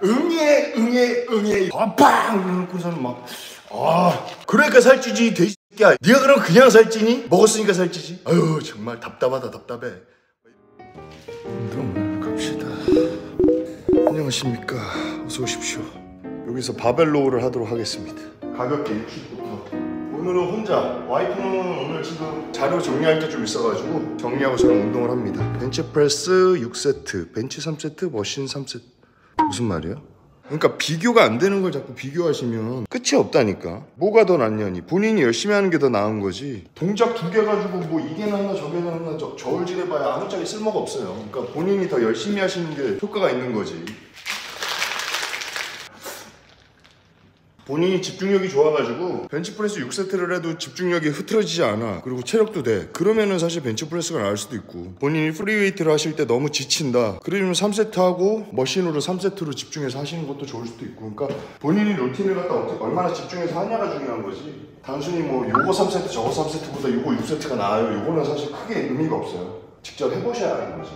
응애 빵 이러고서는 막 그러니까 살찌지 돼지새끼야. 네가 그럼 그냥 살찌니? 먹었으니까 살찌지. 아유 정말 답답하다 답답해. 운동 갑시다. 안녕하십니까, 어서 오십시오. 여기서 바벨로우를 하도록 하겠습니다. 가볍게 60부터. 오늘은 혼자, 와이프는 오늘 지금 자료 정리할 게 좀 있어가지고 정리하고 저는 운동을 합니다. 벤치프레스 6세트, 벤치 3세트, 머신 3세트. 무슨 말이야? 그러니까 비교가 안 되는 걸 자꾸 비교하시면 끝이 없다니까. 뭐가 더 낫냐니. 본인이 열심히 하는 게 더 나은 거지. 동작 2개 가지고 뭐 이게는 하나 저게는 하나 저울질해봐야 아무짝에 쓸모가 없어요. 그러니까 본인이 더 열심히 하시는 게 효과가 있는 거지. 본인이 집중력이 좋아가지고 벤치프레스 6세트를 해도 집중력이 흐트러지지 않아. 그리고 체력도 돼. 그러면은 사실 벤치프레스가 나을 수도 있고, 본인이 프리웨이트를 하실 때 너무 지친다 그러면 3세트 하고 머신으로 3세트로 집중해서 하시는 것도 좋을 수도 있고. 그러니까 본인이 루틴을 갖다 얼마나 집중해서 하냐가 중요한 거지. 단순히 뭐 요거 3세트 저거 3세트보다 요거 6세트가 나아요, 요거는 사실 크게 의미가 없어요. 직접 해보셔야 하는 거지.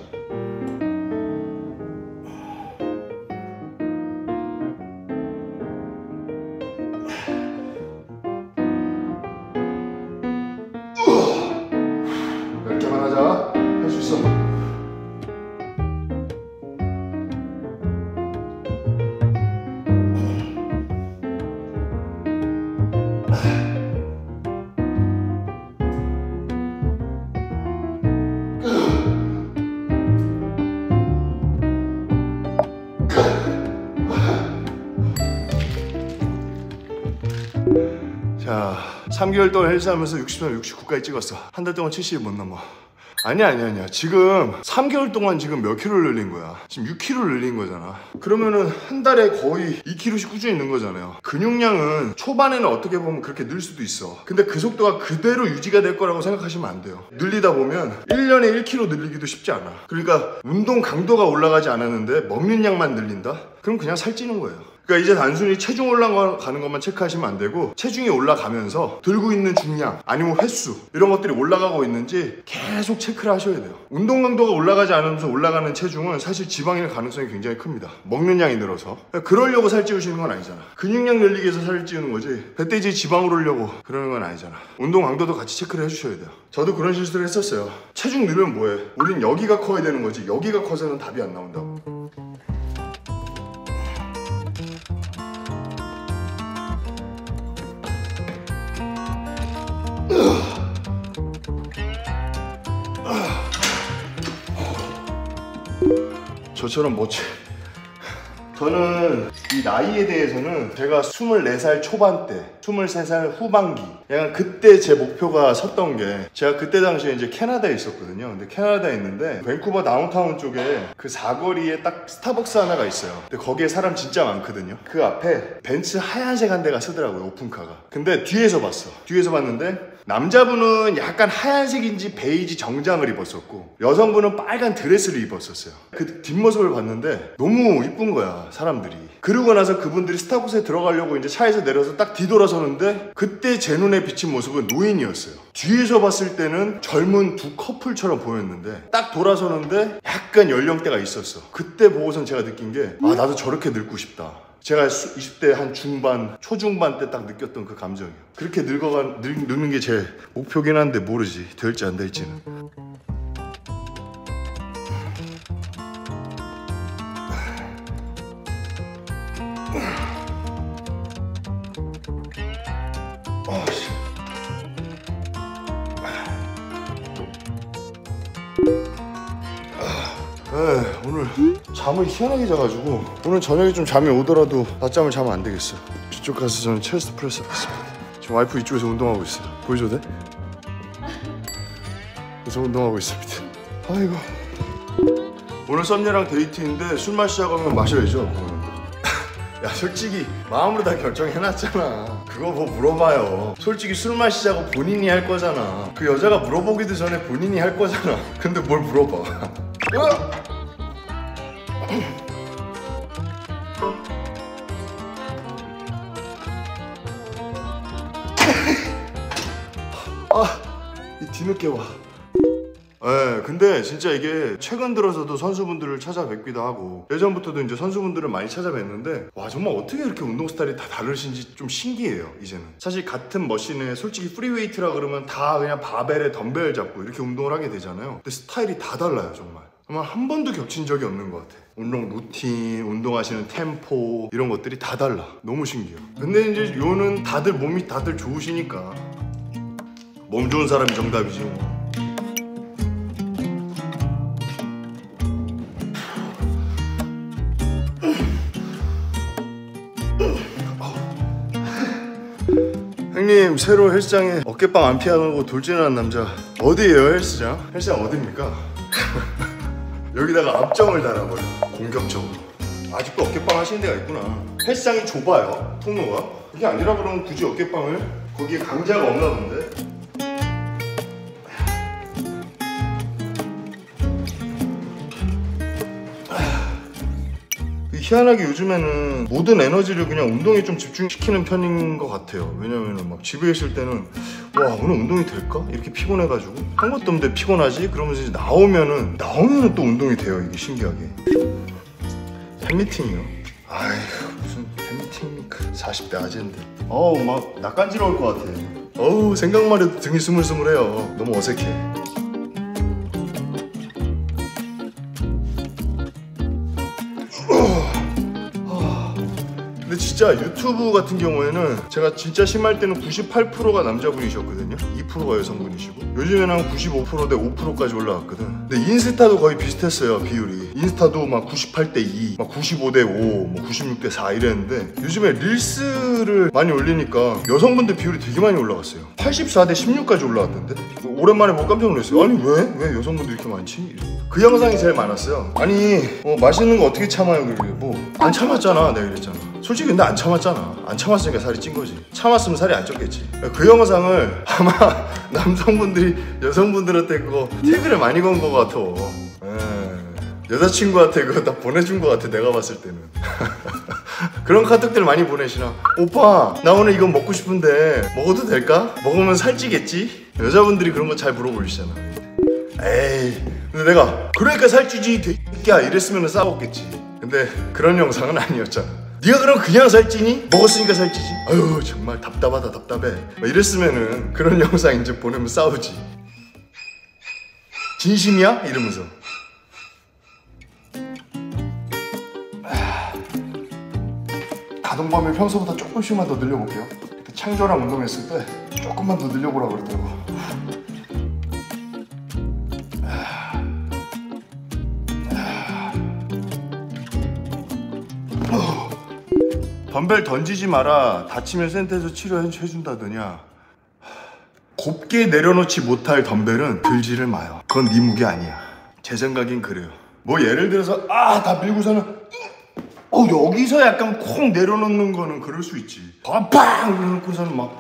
자, 3개월 동안 헬스하면서 60점, 69까지 찍었어. 한 달 동안 70이 못 넘어. 아니야. 지금 3개월 동안 지금 몇 킬로를 늘린 거야? 지금 6킬로를 늘린 거잖아. 그러면은 한 달에 거의 2킬로씩 꾸준히 는 거잖아요. 근육량은 초반에는 어떻게 보면 그렇게 늘 수도 있어. 근데 그 속도가 그대로 유지가 될 거라고 생각하시면 안 돼요. 늘리다 보면 1년에 1킬로 늘리기도 쉽지 않아. 그러니까 운동 강도가 올라가지 않았는데 먹는 양만 늘린다? 그럼 그냥 살찌는 거예요. 그러니까 이제 단순히 체중 올라가는 것만 체크하시면 안 되고, 체중이 올라가면서 들고 있는 중량 아니면 횟수 이런 것들이 올라가고 있는지 계속 체크를 하셔야 돼요. 운동 강도가 올라가지 않으면서 올라가는 체중은 사실 지방일 가능성이 굉장히 큽니다. 먹는 양이 늘어서. 그러려고 살 찌우시는 건 아니잖아. 근육량 늘리기 위해서 살을 찌우는 거지, 배때지에 지방을 오르려고 그러는 건 아니잖아. 운동 강도도 같이 체크를 해주셔야 돼요. 저도 그런 실수를 했었어요. 체중 늘면 뭐해? 우린 여기가 커야 되는 거지, 여기가 커서는 답이 안 나온다고. 저처럼 멋지. 저는 이 나이에 대해서는 제가 24살 초반때, 23살 후반기, 약간 그때 제 목표가 섰던 게, 제가 그때 당시에 이제 캐나다에 있었거든요. 근데 캐나다에 있는데 밴쿠버 다운타운 쪽에 그 사거리에 딱 스타벅스 하나가 있어요. 근데 거기에 사람 진짜 많거든요. 그 앞에 벤츠 하얀색 한 대가 서더라고요, 오픈카가. 근데 뒤에서 봤어. 뒤에서 봤는데 남자분은 약간 하얀색인지 베이지 정장을 입었었고, 여성분은 빨간 드레스를 입었었어요. 그 뒷모습을 봤는데 너무 이쁜 거야, 사람들이. 그러고 나서 그분들이 스타벅스에 들어가려고 이제 차에서 내려서 딱 뒤돌아서는데, 그때 제 눈에 비친 모습은 노인이었어요. 뒤에서 봤을 때는 젊은 두 커플처럼 보였는데, 딱 돌아서는데 약간 연령대가 있었어. 그때 보고선 제가 느낀 게, 아, 나도 저렇게 늙고 싶다. 제가 20대 한 중반, 초중반 때 딱 느꼈던 그 감정이에요. 그렇게 늙는 게 제 목표긴 한데 모르지, 될지 안 될지는. 오늘 잠을 희한하게 자가지고 오늘 저녁에 좀 잠이 오더라도 낮잠을 자면 안 되겠어. 저쪽 가서 저는 체스트 프레스 하겠습니다. 지금 와이프 이쪽에서 운동하고 있어요. 보여줘도 돼? 그래서 운동하고 있습니다. 아이고. 오늘 썸녀랑 데이트인데 술 마시자고 하면 마셔야죠. 야, 솔직히 마음으로 다 결정해놨잖아. 그거 뭐 물어봐요. 솔직히 술 마시자고 본인이 할 거잖아. 그 여자가 물어보기도 전에 본인이 할 거잖아. 근데 뭘 물어봐. 이 뒤늦게 와. 예, 근데 진짜 이게 최근 들어서도 선수분들을 찾아뵙기도 하고 예전부터도 이제 선수분들을 많이 찾아뵀는데 와 정말 어떻게 이렇게 운동 스타일이 다 다르신지 좀 신기해요. 이제는 사실 같은 머신에 솔직히 프리웨이트라 그러면 다 그냥 바벨에 덤벨 잡고 이렇게 운동을 하게 되잖아요. 근데 스타일이 다 달라요. 정말 아마 한 번도 겹친 적이 없는 것 같아. 운동 루틴, 운동하시는 템포 이런 것들이 다 달라. 너무 신기해요. 근데 이제 요는 다들 몸이 다들 좋으시니까 몸 좋은 사람이 정답이지 뭐. 형님 새로 헬스장에 어깨빵 안 피하고 돌진하는 남자 어디에요? 헬스장? 헬스장 어디입니까? 여기다가 압정을 달아버려. 공격적으로. 아직도 어깨빵 하시는 데가 있구나. 헬스장이 좁아요 통로가. 그게 아니라 그러면 굳이 어깨빵을 거기에 강자가 없나 본데. 희한하게 요즘에는 모든 에너지를 그냥 운동에 좀 집중시키는 편인 것 같아요. 왜냐면은 막 집에 있을 때는 와 오늘 운동이 될까? 이렇게 피곤해가지고 한 것도 없는데 피곤하지? 그러면서 이제 나오면은 또 운동이 돼요. 이게 신기하게. 팬미팅이요? 아이고 무슨 팬미팅입니까? 40대 아재인데 어우 막 낯간지러울 것 같아. 어우 생각만 해도 등이 스물스물해요. 너무 어색해. 근데 진짜 유튜브 같은 경우에는 제가 진짜 심할 때는 98%가 남자분이셨거든요. 2%가 여성분이시고 요즘에는 한 95%대 5%까지 올라갔거든. 근데 인스타도 거의 비슷했어요. 비율이. 인스타도 막 98대 2, 막 95대 5, 뭐 96대 4 이랬는데 요즘에 릴스를 많이 올리니까 여성분들 비율이 되게 많이 올라갔어요. 84대 16까지 올라왔던데 오랜만에 보고 깜짝 놀랐어요. 아니 왜 여성분들 이렇게 많지? 그 영상이 제일 많았어요. 아니 맛있는 거 어떻게 참아요? 그러길래 뭐 안 참았잖아 내가 이랬잖아. 솔직히 근데 안 참았잖아. 안 참았으니까 살이 찐 거지. 참았으면 살이 안 쪘겠지. 그 영상을 아마 남성분들이 여성분들한테 그거 태그를 많이 건 거 같아. 여자친구한테 그거 다 보내준 거 같아 내가 봤을 때는. 그런 카톡들 많이 보내시나? 오빠 나 오늘 이거 먹고 싶은데 먹어도 될까? 먹으면 살찌겠지? 여자분들이 그런 거 잘 물어보시잖아. 에이 근데 내가 그러니까 살찌지 새끼야 이랬으면 싸웠겠지. 근데 그런 영상은 아니었잖아. 네가 그럼 그냥 살찌니? 먹었으니까 살찌지? 아유 정말 답답하다 답답해 이랬으면은 그런 영상 이제 보내면 싸우지. 진심이야? 이러면서. 가동범위 평소보다 조금씩만 더 늘려볼게요. 그때 창조랑 운동했을 때 조금만 더 늘려보라고 그러더라고. 덤벨 던지지 마라. 다치면 센터에서 치료해준다더냐. 곱게 내려놓지 못할 덤벨은 들지를 마요. 그건 네 무게 아니야. 제 생각엔 그래요. 뭐 예를 들어서 다 밀고서는 여기서 약간 콩 내려놓는 거는 그럴 수 있지. 빵 내려놓고서는 막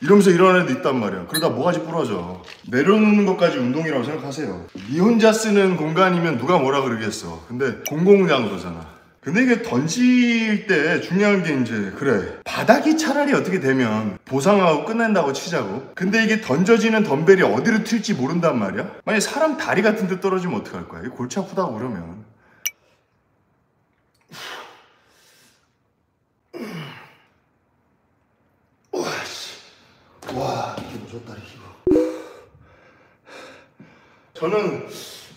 이러면서 일어나는 애도 있단 말이야. 그러다 모가지 부러져. 내려놓는 것까지 운동이라고 생각하세요. 니 혼자 쓰는 공간이면 누가 뭐라 그러겠어. 근데 공공장소잖아. 근데 이게 던질 때 중요한 게 이제 그래 바닥이 차라리 어떻게 되면 보상하고 끝낸다고 치자고. 근데 이게 던져지는 덤벨이 어디로 튈지 모른단 말이야. 만약에 사람 다리 같은 데 떨어지면 어떡할 거야. 골치 아프다고 그러면. 와 이게 무섭다 이거. 저는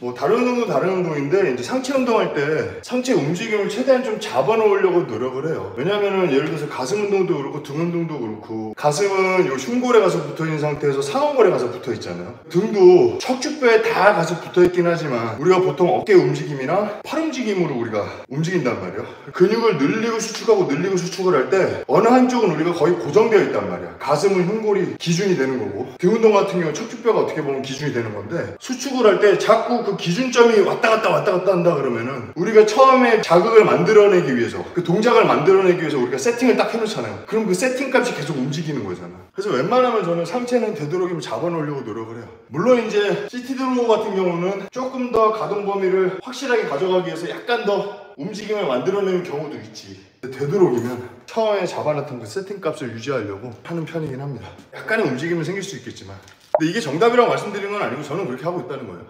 뭐 다른 운동도 다른 운동인데 이제 상체 운동할 때 상체 움직임을 최대한 좀 잡아놓으려고 노력을 해요. 왜냐면은 예를 들어서 가슴 운동도 그렇고 등 운동도 그렇고 가슴은 요 흉골에 가서 붙어있는 상태에서 상어골에 가서 붙어있잖아요. 등도 척추뼈에 다 가서 붙어있긴 하지만 우리가 보통 어깨 움직임이나 팔 움직임으로 우리가 움직인단 말이에요. 근육을 늘리고 수축하고 늘리고 수축을 할 때 어느 한쪽은 우리가 거의 고정되어 있단 말이야. 가슴은 흉골이 기준이 되는 거고 등 운동 같은 경우는 척추뼈가 어떻게 보면 기준이 되는 건데 수축을 할 때 자꾸 그 기준점이 왔다 갔다 한다 그러면은 우리가 처음에 자극을 만들어내기 위해서 그 동작을 만들어내기 위해서 우리가 세팅을 딱 해놓잖아요. 그럼 그 세팅 값이 계속 움직이는 거잖아. 그래서 웬만하면 저는 상체는 되도록이면 잡아놓으려고 노력을 해요. 물론 이제 시티드로우 같은 경우는 조금 더 가동 범위를 확실하게 가져가기 위해서 약간 더 움직임을 만들어내는 경우도 있지. 되도록이면 처음에 잡아놨던 그 세팅 값을 유지하려고 하는 편이긴 합니다. 약간의 움직임은 생길 수 있겠지만 근데 이게 정답이라고 말씀드리는 건 아니고 저는 그렇게 하고 있다는 거예요.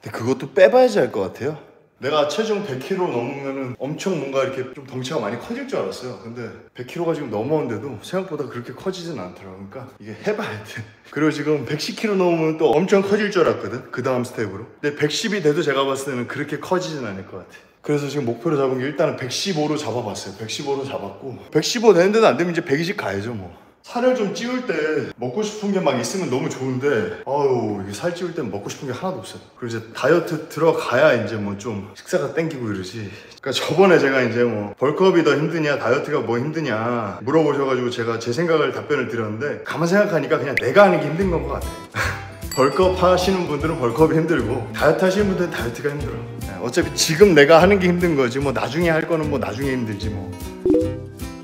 근데 그것도 빼봐야지 알 것 같아요. 내가 체중 100kg 넘으면은 엄청 뭔가 이렇게 좀 덩치가 많이 커질 줄 알았어요. 근데 100kg가 지금 넘어온데도 생각보다 그렇게 커지진 않더라고요. 그러니까 이게 해봐야 돼. 그리고 지금 110kg 넘으면 또 엄청 커질 줄 알았거든, 그 다음 스텝으로. 근데 110이 돼도 제가 봤을 때는 그렇게 커지진 않을 것 같아. 그래서 지금 목표로 잡은 게 일단은 115로 잡아봤어요. 115로 잡았고 115 되는데도 안 되면 이제 120 가야죠 뭐. 살을 좀 찌울 때 먹고 싶은 게 막 있으면 너무 좋은데 아유 이게 살 찌울 땐 먹고 싶은 게 하나도 없어요. 그리고 이제 다이어트 들어가야 이제 뭐 좀 식사가 땡기고 이러지. 그러니까 저번에 제가 이제 뭐 벌크업이 더 힘드냐 다이어트가 뭐 힘드냐 물어보셔가지고 제가 제 생각을 답변을 드렸는데 가만 생각하니까 그냥 내가 하는 게 힘든 건 것 같아. 벌크업 하시는 분들은 벌크업이 힘들고 다이어트 하시는 분들은 다이어트가 힘들어. 어차피 지금 내가 하는 게 힘든 거지 뭐 나중에 할 거는 뭐 나중에 힘들지 뭐.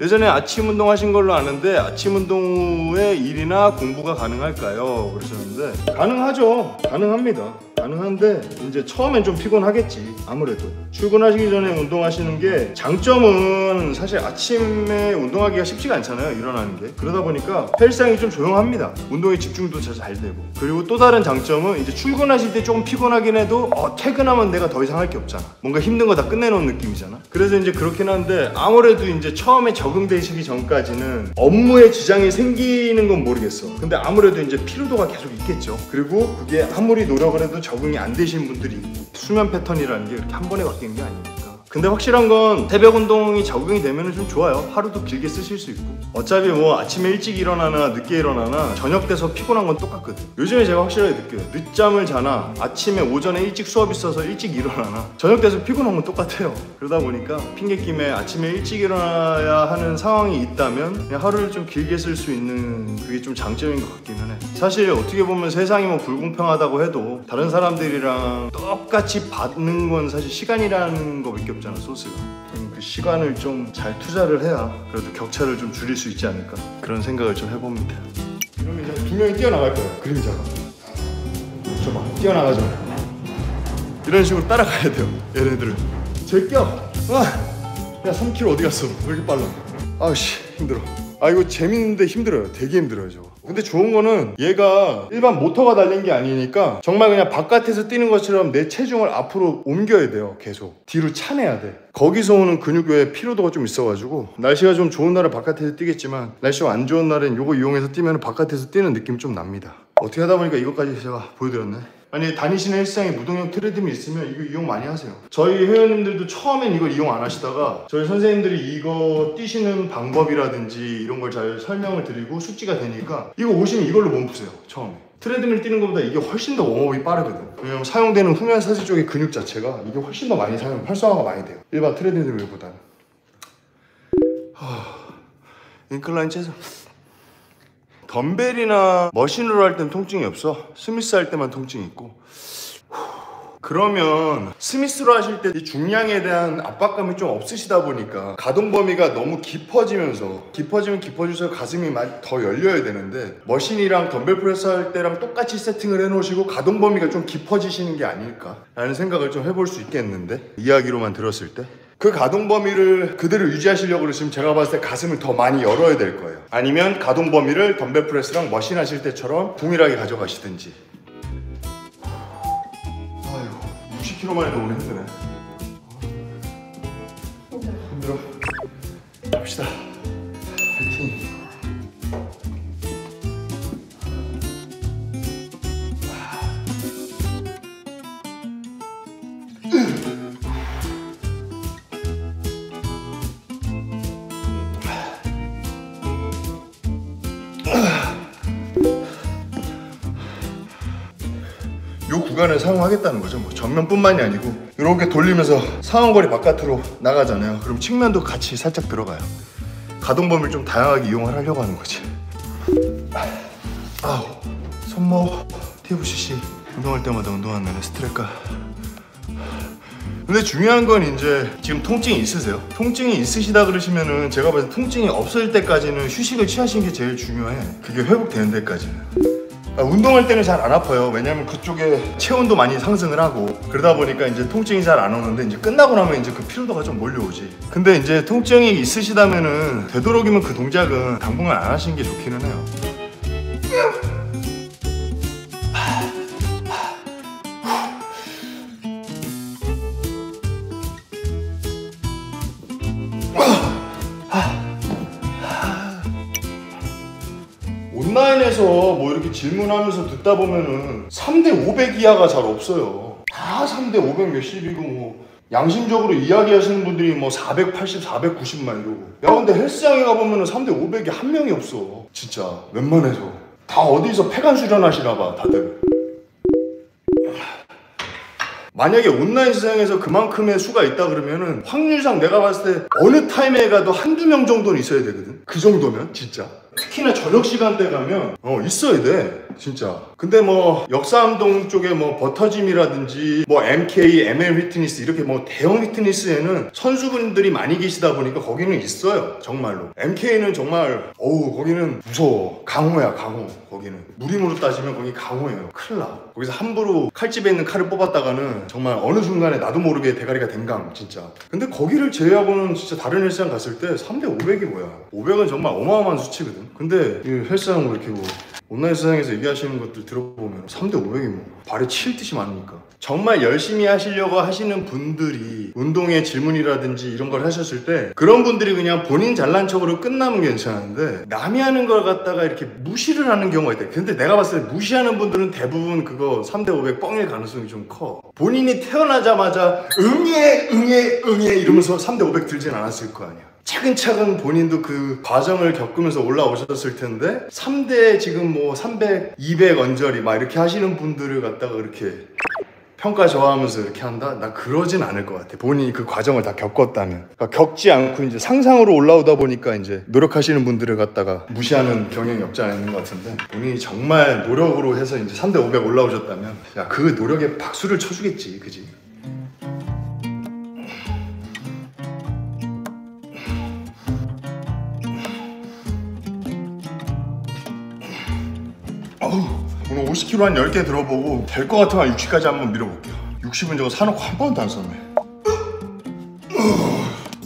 예전에 아침 운동 하신 걸로 아는데 아침 운동 후에 일이나 공부가 가능할까요? 그러셨는데 가능하죠. 가능합니다. 가능한데 이제 처음엔 좀 피곤하겠지. 아무래도 출근하시기 전에 운동하시는 게 장점은 사실 아침에 운동하기가 쉽지가 않잖아요. 일어나는 게. 그러다 보니까 헬스장이 좀 조용합니다. 운동에 집중도 잘 되고. 그리고 또 다른 장점은 이제 출근하실 때 조금 피곤하긴 해도 퇴근하면 내가 더 이상 할 게 없잖아. 뭔가 힘든 거 다 끝내놓은 느낌이잖아. 그래서 이제 그렇긴 한데 아무래도 이제 처음에 적응되시기 전까지는 업무에 지장이 생기는 건 모르겠어. 근데 아무래도 이제 피로도가 계속 있겠죠. 그리고 그게 아무리 노력을 해도 적응이 안 되신 분들이 있고 수면 패턴이라는 게 이렇게 한 번에 바뀌는 게 아니니까. 근데 확실한 건 새벽 운동이 적응이 되면 좀 좋아요. 하루도 길게 쓰실 수 있고. 어차피 뭐 아침에 일찍 일어나나 늦게 일어나나 저녁 돼서 피곤한 건 똑같거든. 요즘에 제가 확실하게 느껴요. 늦잠을 자나 아침에 오전에 일찍 수업 있어서 일찍 일어나나 저녁 돼서 피곤한 건 똑같아요. 그러다 보니까 핑계김에 아침에 일찍 일어나야 하는 상황이 있다면 그냥 하루를 좀 길게 쓸 수 있는 그게 좀 장점인 것 같기는 해. 사실 어떻게 보면 세상이 뭐 불공평하다고 해도 다른 사람들이랑 똑같이 받는 건 사실 시간이라는 거밖에 없잖아. 소스가. 그 시간을 좀 잘 투자를 해야 그래도 격차를 좀 줄일 수 있지 않을까 그런 생각을 좀 해봅니다. 이러면 이제 분명히 뛰어나갈 거예요. 그림자가. 저봐 뛰어나가죠. 이런 식으로 따라가야 돼요. 얘네들은. 제껴. 야 3kg 어디 갔어? 왜 이렇게 빨라? 아우씨 힘들어. 아 이거 재밌는데 힘들어요. 되게 힘들어요 저거. 근데 좋은 거는 얘가 일반 모터가 달린 게 아니니까 정말 그냥 바깥에서 뛰는 것처럼 내 체중을 앞으로 옮겨야 돼요. 계속 뒤로 차내야 돼. 거기서 오는 근육 외에 피로도가 좀 있어가지고 날씨가 좀 좋은 날은 바깥에서 뛰겠지만 날씨가 안 좋은 날엔 이거 이용해서 뛰면 바깥에서 뛰는 느낌 좀 납니다. 어떻게 하다 보니까 이것까지 제가 보여드렸네. 아니 다니시는 헬스장에 무동력 트레드밀 있으면 이거 이용 많이 하세요. 저희 회원님들도 처음엔 이걸 이용 안 하시다가 저희 선생님들이 이거 뛰시는 방법이라든지 이런 걸 잘 설명을 드리고 숙지가 되니까 이거 오시면 이걸로 몸 푸세요. 처음에 트레드밀 뛰는 것보다 이게 훨씬 더 웜업이 빠르거든. 왜냐면 사용되는 후면사지 쪽의 근육 자체가 이게 훨씬 더 많이 활성화가 많이 돼요. 일반 트레드밀보다는. 인클라인 체조 덤벨이나 머신으로 할 땐 통증이 없어. 스미스 할 때만 통증이 있고. 그러면 스미스로 하실 때 중량에 대한 압박감이 좀 없으시다 보니까 가동 범위가 너무 깊어지면 깊어질수록 가슴이 더 열려야 되는데 머신이랑 덤벨 프레스 할 때랑 똑같이 세팅을 해놓으시고 가동 범위가 좀 깊어지시는 게 아닐까 라는 생각을 좀 해볼 수 있겠는데 이야기로만 들었을 때 그 가동 범위를 그대로 유지하시려고 그러시면 제가 봤을 때 가슴을 더 많이 열어야 될 거예요. 아니면 가동 범위를 덤벨 프레스랑 머신 하실 때처럼 동일하게 가져가시든지. 아유 60kg만 해도 오늘 힘드네. 힘들어. 갑시다. 파이팅. 요 구간을 사용하겠다는 거죠. 뭐 전면뿐만이 아니고 이렇게 돌리면서 상완거리 바깥으로 나가잖아요. 그럼 측면도 같이 살짝 들어가요. 가동 범위를 좀 다양하게 이용을 하려고 하는 거지. 손목 TFCC 운동할 때마다 운동하는 스트레카. 근데 중요한 건 이제 지금 통증이 있으세요? 통증이 있으시다 그러시면은 제가 봤을 때 통증이 없을 때까지는 휴식을 취하시는 게 제일 중요해. 그게 회복되는 데까지는. 운동할 때는 잘 안 아파요. 왜냐면 그쪽에 체온도 많이 상승을 하고 그러다 보니까 이제 통증이 잘 안 오는데 이제 끝나고 나면 이제 그 피로도가 좀 몰려오지. 근데 이제 통증이 있으시다면은 되도록이면 그 동작은 당분간 안 하시는 게 좋기는 해요. 현장에서 뭐 이렇게 질문하면서 듣다 보면은 3대 500 이하가 잘 없어요. 다 3대 500 몇십이고 뭐 양심적으로 이야기하시는 분들이 뭐 480, 490만 이러고. 야 근데 헬스장에 가보면은 3대 500이 한 명이 없어. 진짜 웬만해서 다 어디서 폐관 수련하시나 봐 다들. 만약에 온라인 시장에서 그만큼의 수가 있다 그러면은 확률상 내가 봤을 때 어느 타임에 가도 한두 명 정도는 있어야 되거든. 그 정도면 진짜. 특히나 저녁 시간대 가면 있어야 돼 진짜. 근데 뭐 역사암동 쪽에 뭐 버터짐이라든지 뭐 MK, ML 피트니스 이렇게 뭐 대형 피트니스에는 선수분들이 많이 계시다 보니까 거기는 있어요 정말로. MK는 정말 거기는 무서워. 강호야 강호. 거기는 무림으로 따지면 거기 강호예요. 큰일 나. 거기서 함부로 칼집에 있는 칼을 뽑았다가는 정말 어느 순간에 나도 모르게 대가리가 댕강 진짜. 근데 거기를 제외하고는 진짜 다른 헬스장 갔을 때 3대 500이 뭐야. 500은 정말 어마어마한 수치거든. 근데 이 헬스장 이렇게 뭐 온라인 시장에서 얘기하시는 것들 들어보면 3대 500이 뭐 발에 칠 듯이 많으니까. 정말 열심히 하시려고 하시는 분들이 운동의 질문이라든지 이런 걸 하셨을 때 그런 분들이 그냥 본인 잘난 척으로 끝나면 괜찮은데 남이 하는 걸 갖다가 이렇게 무시를 하는 경우가 있다. 근데 내가 봤을 때 무시하는 분들은 대부분 그거 3대 500 뻥일 가능성이 좀 커. 본인이 태어나자마자 응애 이러면서 3대 500 들진 않았을 거 아니야. 차근차근 본인도 그 과정을 겪으면서 올라오셨을 텐데 3대 지금 뭐 300, 200 언저리 막 이렇게 하시는 분들을 갖다가 그렇게 평가 저하하면서 이렇게 한다? 나 그러진 않을 것 같아. 본인이 그 과정을 다 겪었다면. 그러니까 겪지 않고 이제 상상으로 올라오다 보니까 이제 노력하시는 분들을 갖다가 무시하는 경향이 없지 않아 있는 것 같은데 본인이 정말 노력으로 해서 이제 3대 500 올라오셨다면 야, 그 노력에 박수를 쳐주겠지, 그지? 오늘 50kg 한 10개 들어보고 될 것 같으면 60까지 한번 밀어볼게요. 60은 저거 사놓고 한 번도 안 썼네.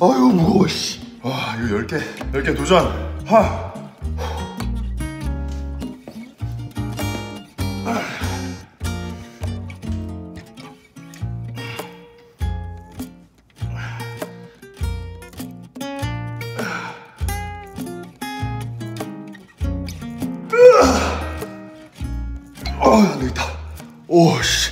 아유 무거워 씨. 와 이거 10개 도전. 하. 안 되겠다. 오씨.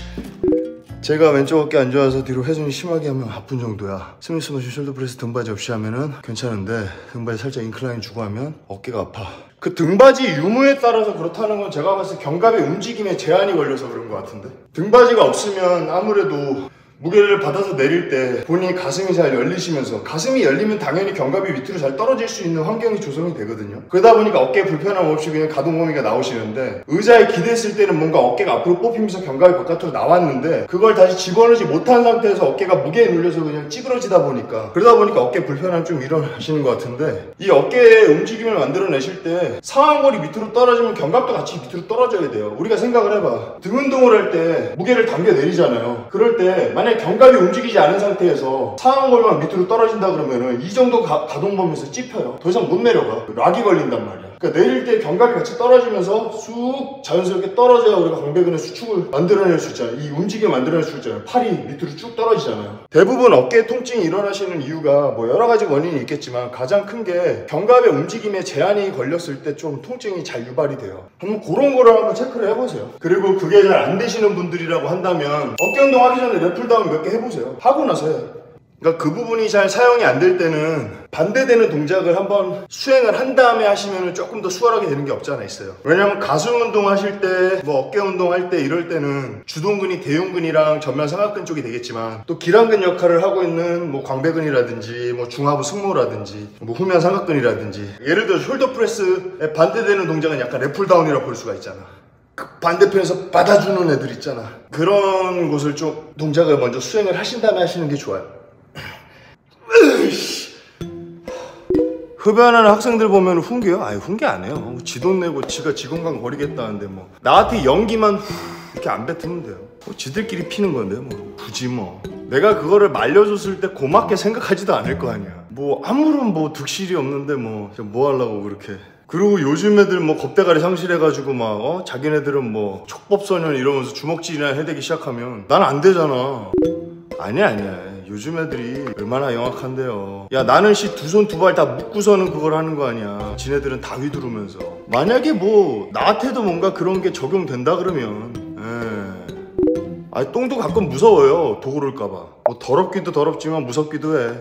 제가 왼쪽 어깨 안 좋아서 뒤로 회전이 심하게 하면 아픈 정도야. 스미스 머신 숄더 프레스 등받이 없이 하면은 괜찮은데 등받이 살짝 인클라인 주고 하면 어깨가 아파. 그 등받이 유무에 따라서 그렇다는 건 제가 봤을 때 견갑의 움직임에 제한이 걸려서 그런 것 같은데. 등받이가 없으면 아무래도 무게를 받아서 내릴 때 본인이 가슴이 잘 열리시면서 가슴이 열리면 당연히 견갑이 밑으로 잘 떨어질 수 있는 환경이 조성이 되거든요. 그러다 보니까 어깨에 불편함 없이 그냥 가동 범위가 나오시는데 의자에 기댔을 때는 뭔가 어깨가 앞으로 뽑히면서 견갑이 바깥으로 나왔는데 그걸 다시 집어넣지 못한 상태에서 어깨가 무게에 눌려서 그냥 찌그러지다 보니까 그러다 보니까 어깨 불편함 좀 일어나시는 것 같은데 이 어깨의 움직임을 만들어내실 때 상완골이 밑으로 떨어지면 견갑도 같이 밑으로 떨어져야 돼요. 우리가 생각을 해봐. 등 운동을 할 때 무게를 당겨 내리잖아요. 그럴 때 만약에 견갑이 움직이지 않은 상태에서 상완골만 밑으로 떨어진다 그러면은 이 정도 가동 범위에서 찝혀요. 더 이상 못 내려가. 락이 걸린단 말이야. 그러니까 내릴 때 견갑이 같이 떨어지면서 쑥 자연스럽게 떨어져야 우리가 광배근의 수축을 만들어낼 수 있잖아요. 이 움직임을 만들어낼 수 있잖아요. 팔이 밑으로 쭉 떨어지잖아요. 대부분 어깨 통증이 일어나시는 이유가 뭐 여러 가지 원인이 있겠지만 가장 큰 게 견갑의 움직임에 제한이 걸렸을 때 좀 통증이 잘 유발이 돼요. 한번 그런 거를 한번 체크를 해보세요. 그리고 그게 잘 안 되시는 분들이라고 한다면 어깨 운동 하기 전에 랩풀다운 몇 개 해보세요. 하고 나서 해요. 그러니까 그 부분이 잘 사용이 안 될 때는 반대되는 동작을 한번 수행을 한 다음에 하시면 조금 더 수월하게 되는 게 없지 않아 있어요. 왜냐면 가슴 운동 하실 때 뭐 어깨 운동 할 때 이럴 때는 주동근이 대흉근이랑 전면 삼각근 쪽이 되겠지만 또 기랑근 역할을 하고 있는 뭐 광배근이라든지 뭐 중하부 승모라든지 뭐 후면 삼각근이라든지 예를 들어 숄더 프레스에 반대되는 동작은 약간 랩풀다운이라고 볼 수가 있잖아. 그 반대편에서 받아주는 애들 있잖아. 그런 곳을 좀 동작을 먼저 수행을 하신 다음에 하시는 게 좋아요. 흡연하는 학생들 보면 훈계요? 아니 훈계 안 해요. 지 돈 내고 지가 지 건강 버리겠다는데 뭐 나한테 연기만 이렇게 안 뱉으면 돼요. 뭐 지들끼리 피는 건데 뭐 굳이 뭐 내가 그거를 말려줬을 때 고맙게 생각하지도 않을 거 아니야. 뭐 아무런 뭐 득실이 없는데 뭐 하려고 그렇게. 그리고 요즘 애들 뭐 겁대가리 상실해가지고 막 자기네들은 뭐 촉법소년 이러면서 주먹질이나 해대기 시작하면 난 안 되잖아. 아니야 요즘 애들이 얼마나 영악한데요. 야, 나는 두 손 두 발 다 묶고서는 그걸 하는 거 아니야. 지네들은 다 휘두르면서. 만약에 뭐 나한테도 뭔가 그런 게 적용된다 그러면 똥도 가끔 무서워요. 도 오를까봐. 뭐 더럽기도 더럽지만 무섭기도 해.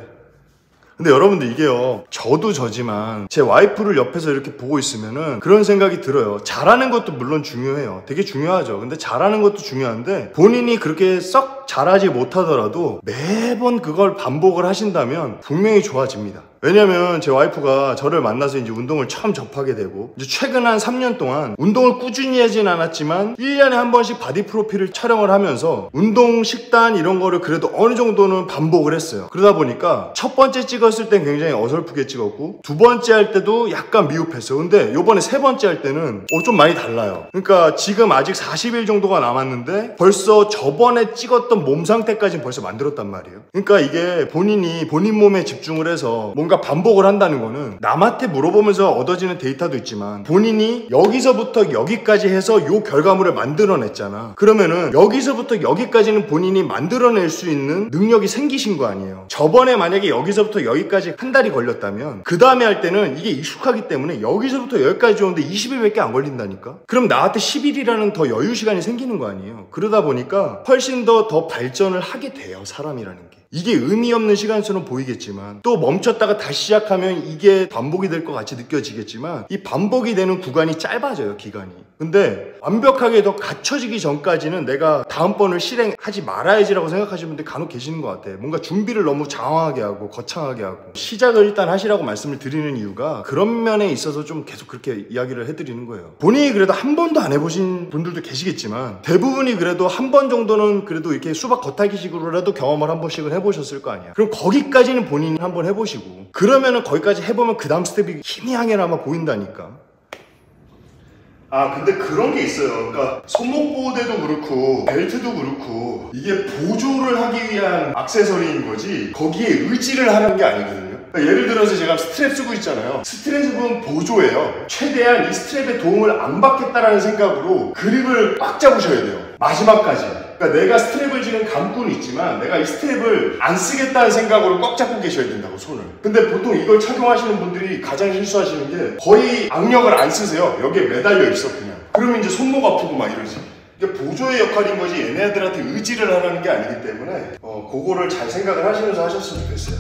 근데 여러분들 이게요, 저도 저지만 제 와이프를 옆에서 이렇게 보고 있으면은 그런 생각이 들어요. 잘하는 것도 물론 중요해요. 되게 중요하죠. 근데 잘하는 것도 중요한데 본인이 그렇게 썩 잘하지 못하더라도 매번 그걸 반복을 하신다면 분명히 좋아집니다. 왜냐면 제 와이프가 저를 만나서 이제 운동을 처음 접하게 되고 이제 최근 한 3년 동안 운동을 꾸준히 하진 않았지만 1년에 한 번씩 바디 프로필을 촬영을 하면서 운동 식단 이런 거를 그래도 어느 정도는 반복을 했어요. 그러다 보니까 첫 번째 찍었을 땐 굉장히 어설프게 찍었고 두 번째 할 때도 약간 미흡했어요. 근데 요번에 세 번째 할 때는 좀 많이 달라요. 그러니까 지금 아직 40일 정도가 남았는데 벌써 저번에 찍었던 몸 상태까지는 벌써 만들었단 말이에요. 그러니까 이게 본인이 본인 몸에 집중을 해서 뭔가 반복을 한다는 거는 남한테 물어보면서 얻어지는 데이터도 있지만 본인이 여기서부터 여기까지 해서 요 결과물을 만들어냈잖아. 그러면은 여기서부터 여기까지는 본인이 만들어낼 수 있는 능력이 생기신 거 아니에요. 저번에 만약에 여기서부터 여기까지 한 달이 걸렸다면 그 다음에 할 때는 이게 익숙하기 때문에 여기서부터 여기까지 오는데 20일밖에 안 걸린다니까. 그럼 나한테 10일이라는 더 여유 시간이 생기는 거 아니에요. 그러다 보니까 훨씬 더 발전을 하게 돼요, 사람이라는 게. 이게 의미 없는 시간처럼 보이겠지만 또 멈췄다가 다시 시작하면 이게 반복이 될 것 같이 느껴지겠지만 이 반복이 되는 구간이 짧아져요, 기간이. 근데 완벽하게 더 갖춰지기 전까지는 내가 다음번을 실행하지 말아야지라고 생각하시는 분들 간혹 계시는 것 같아요. 뭔가 준비를 너무 장황하게 하고 거창하게 하고. 시작을 일단 하시라고 말씀을 드리는 이유가 그런 면에 있어서 좀 계속 그렇게 이야기를 해드리는 거예요. 본인이 그래도 한 번도 안 해보신 분들도 계시겠지만 대부분이 그래도 한 번 정도는 그래도 이렇게 수박 겉핥기식으로라도 경험을 한 번씩은 해보셨을 거 아니야. 그럼 거기까지는 본인이 한번 해보시고 그러면은 거기까지 해보면 그 다음 스텝이 희미하게나마 보인다니까. 근데 그런 게 있어요. 그러니까 손목 보호대도 그렇고 벨트도 그렇고 이게 보조를 하기 위한 액세서리인 거지 거기에 의지를 하는 게 아니거든요. 그러니까 예를 들어서 제가 스트랩 쓰고 있잖아요. 스트랩은 보조예요. 최대한 이 스트랩의 도움을 안 받겠다라는 생각으로 그립을 꽉 잡으셔야 돼요, 마지막까지. 그러니까 내가 스트랩을 지금 감고는 있지만 내가 이 스트랩을 안 쓰겠다는 생각으로 꽉 잡고 계셔야 된다고, 손을. 근데 보통 이걸 착용하시는 분들이 가장 실수하시는 게 거의 악력을 안 쓰세요. 여기에 매달려 있어 그냥. 그러면 이제 손목 아프고 막 이러지. 이게 보조의 역할인 거지 얘네들한테 의지를 하라는 게 아니기 때문에 그거를 잘 생각을 하시면서 하셨으면 좋겠어요.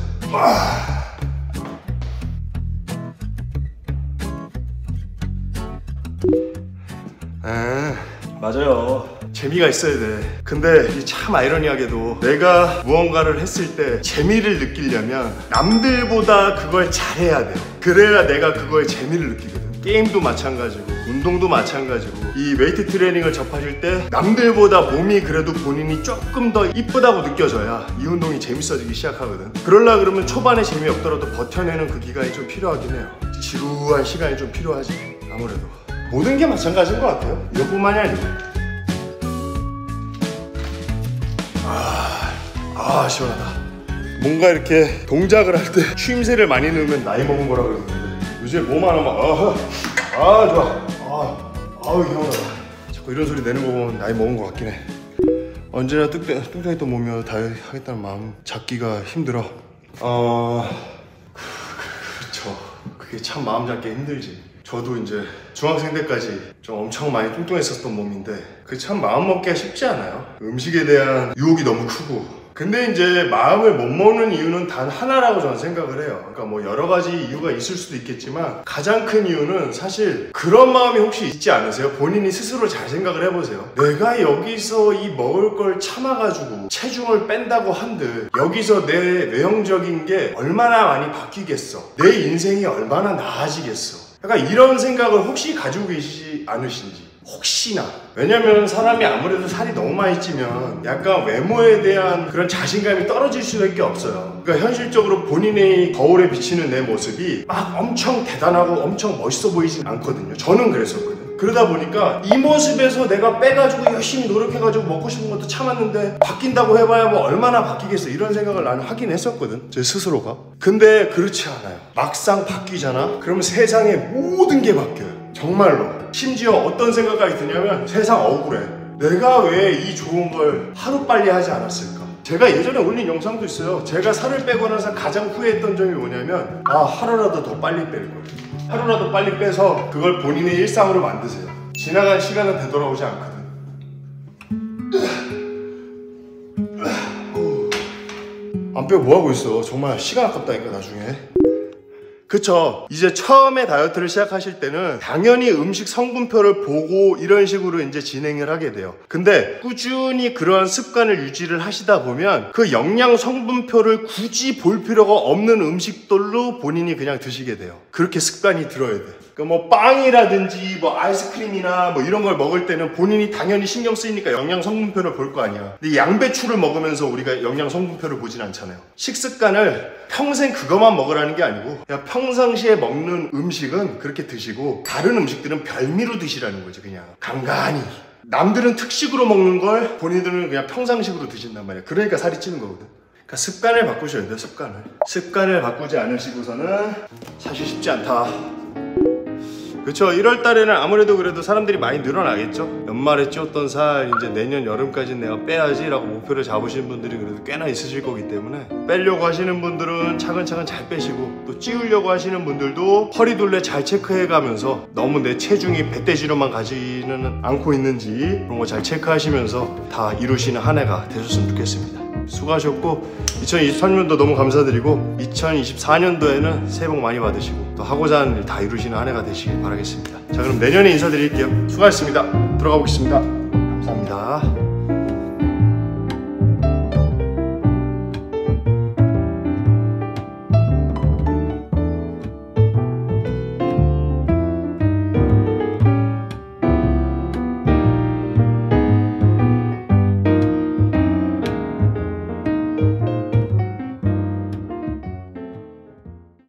맞아요. 재미가 있어야 돼. 근데 참 아이러니하게도 내가 무언가를 했을 때 재미를 느끼려면 남들보다 그걸 잘해야 돼. 그래야 내가 그거에 재미를 느끼거든. 게임도 마찬가지고 운동도 마찬가지고 이 웨이트 트레이닝을 접하실 때 남들보다 몸이 그래도 본인이 조금 더 이쁘다고 느껴져야 이 운동이 재밌어지기 시작하거든. 그러려 그러면 초반에 재미없더라도 버텨내는 그 기간이 좀 필요하긴 해요. 지루한 시간이 좀 필요하지. 아무래도 모든 게 마찬가지인 것 같아요. 이것뿐만이 아니고. 시원하다. 뭔가 이렇게 동작을 할 때 추임새를 많이 넣으면 나이 먹은 거라 그러는데 요즘 몸 하나만 좋아. 개운하다. 자꾸 이런 소리 내는 거 보면 나이 먹은 것 같긴 해. 언제나 뚱뚱했던 몸이어 다 하겠다는 마음 잡기가 힘들어. 그쵸. 그게 참 마음 잡기 힘들지. 저도 이제 중학생 때까지 좀 엄청 많이 뚱뚱했었던 몸인데 그게 참 마음 먹기가 쉽지 않아요. 음식에 대한 유혹이 너무 크고. 근데 이제 마음을 못 먹는 이유는 단 하나라고 저는 생각을 해요. 그러니까 뭐 여러 가지 이유가 있을 수도 있겠지만 가장 큰 이유는 사실 그런 마음이 혹시 있지 않으세요? 본인이 스스로 잘 생각을 해보세요. 내가 여기서 이 먹을 걸 참아가지고 체중을 뺀다고 한들 여기서 내 외형적인 게 얼마나 많이 바뀌겠어? 내 인생이 얼마나 나아지겠어? 약간 이런 생각을 혹시 가지고 계시지 않으신지. 혹시나. 왜냐면 사람이 아무래도 살이 너무 많이 찌면 약간 외모에 대한 그런 자신감이 떨어질 수밖에 없어요. 그러니까 현실적으로 본인의 거울에 비치는 내 모습이 막 엄청 대단하고 엄청 멋있어 보이진 않거든요. 저는 그랬었거든요. 그러다 보니까 이 모습에서 내가 빼가지고 열심히 노력해가지고 먹고 싶은 것도 참았는데 바뀐다고 해봐야 뭐 얼마나 바뀌겠어, 이런 생각을 나는 하긴 했었거든, 제 스스로가. 근데 그렇지 않아요. 막상 바뀌잖아? 그러면 세상의 모든 게 바뀌어요. 정말로. 심지어 어떤 생각까지 드냐면 세상 억울해. 내가 왜 이 좋은 걸 하루빨리 하지 않았을까? 제가 예전에 올린 영상도 있어요. 제가 살을 빼고 나서 가장 후회했던 점이 뭐냐면 하루라도 더 빨리 뺄 걸. 하루라도 빨리 빼서 그걸 본인의 일상으로 만드세요. 지나간 시간은 되돌아오지 않거든. 안 빼고 뭐하고 있어. 정말 시간 아깝다니까 나중에. 그쵸. 이제 처음에 다이어트를 시작하실 때는 당연히 음식 성분표를 보고 이런 식으로 이제 진행을 하게 돼요. 근데 꾸준히 그러한 습관을 유지를 하시다 보면 그 영양 성분표를 굳이 볼 필요가 없는 음식들로 본인이 그냥 드시게 돼요. 그렇게 습관이 들어야 돼. 그러니까 뭐 빵이라든지 뭐 아이스크림이나 뭐 이런 걸 먹을 때는 본인이 당연히 신경 쓰이니까 영양 성분표를 볼 거 아니야. 근데 양배추를 먹으면서 우리가 영양 성분표를 보진 않잖아요. 식습관을 평생 그것만 먹으라는 게 아니고 그냥 평상시에 먹는 음식은 그렇게 드시고 다른 음식들은 별미로 드시라는 거죠. 그냥 간간히. 남들은 특식으로 먹는 걸 본인들은 그냥 평상식으로 드신단 말이야. 그러니까 살이 찌는 거거든. 그러니까 습관을 바꾸셔야 돼요. 습관을 바꾸지 않으시고서는 사실 쉽지 않다. 그쵸. 1월 달에는 아무래도 그래도 사람들이 많이 늘어나겠죠. 연말에 찌웠던 살 이제 내년 여름까지는 내가 빼야지 라고 목표를 잡으시는 분들이 그래도 꽤나 있으실 거기 때문에 빼려고 하시는 분들은 차근차근 잘 빼시고 또 찌우려고 하시는 분들도 허리둘레 잘 체크해 가면서 너무 내 체중이 배대지로만 가지는 않고 있는지 그런 거 잘 체크하시면서 다 이루시는 한 해가 되셨으면 좋겠습니다. 수고하셨고 2023년도 너무 감사드리고 2024년도에는 새해 복 많이 받으시고 또 하고자 하는 일 다 이루시는 한 해가 되시길 바라겠습니다. 자, 그럼 내년에 인사드릴게요. 수고하셨습니다. 들어가 보겠습니다. 감사합니다.